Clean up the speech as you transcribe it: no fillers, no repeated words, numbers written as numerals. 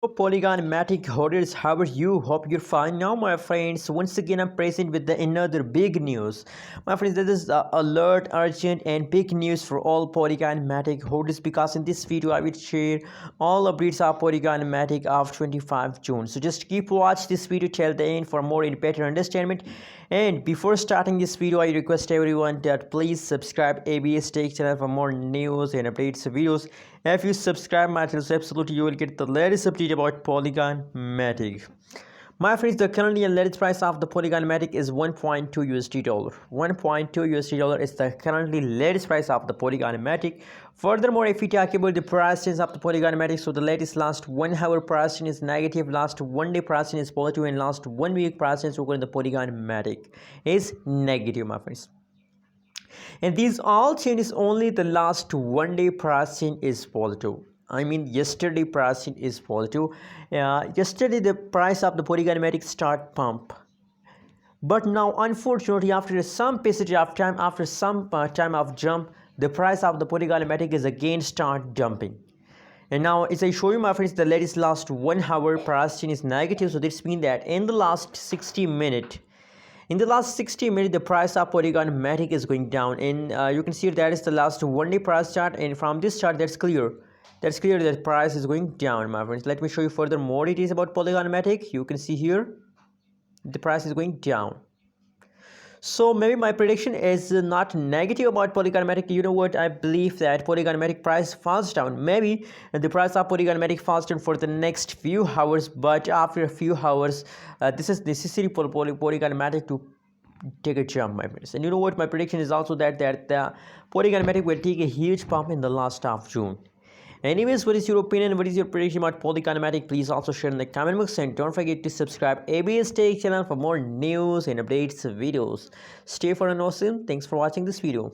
Polygon Matic holders, how are you? Hope you're fine. Now my friends, once again I'm present with another big news. My friends, this is alert, urgent and big news for all Polygon Matic holders, because in this video I will share all updates of Polygon Matic of 25 June. So just keep watch this video till the end for more and better understanding. And before starting this video, I request everyone that please subscribe ABS Tech channel for more news and updates videos. If you subscribe my channel, so absolutely you will get the latest update about Polygon Matic. My friends, the currently latest price of the Polygon Matic is 1.2 USD dollar. 1.2 USD dollar is the currently latest price of the Polygon Matic. Furthermore, if we talk about the price change of the Polygon Matic, so the latest last 1 hour price change is negative, last 1 day price change is positive, and last 1 week price change over the Polygon Matic is negative, my friends. And these all changes only the last 1 day price change is positive. I mean yesterday pricing is positive. Yesterday the price of the Polygon Matic start pump, but now unfortunately after some passage of time, after some time of jump, the price of the Polygon Matic is again start dumping. And now as I show you, my friends, the latest last 1 hour price change is negative. So this means that in the last 60 minutes, the price of Polygon Matic is going down. And you can see that is the last 1 day price chart, and from this chart that's clear that price is going down, my friends. Let me show you further more details about Polygon Matic. You can see here the price is going down. So maybe my prediction is not negative about Polygon Matic. You know what, I believe that Polygon Matic price falls down. Maybe the price of Polygon Matic falls down for the next few hours, but after a few hours this is necessary for Polygon Matic to take a jump, my friends. And you know what, my prediction is also that the Polygon Matic will take a huge pump in the last of June. Anyways, what is your opinion? What is your prediction about Polygon Matic? Please also share in the comment box, and don't forget to subscribe ABS Tech channel for more news and updates videos. Stay for an awesome. Thanks for watching this video.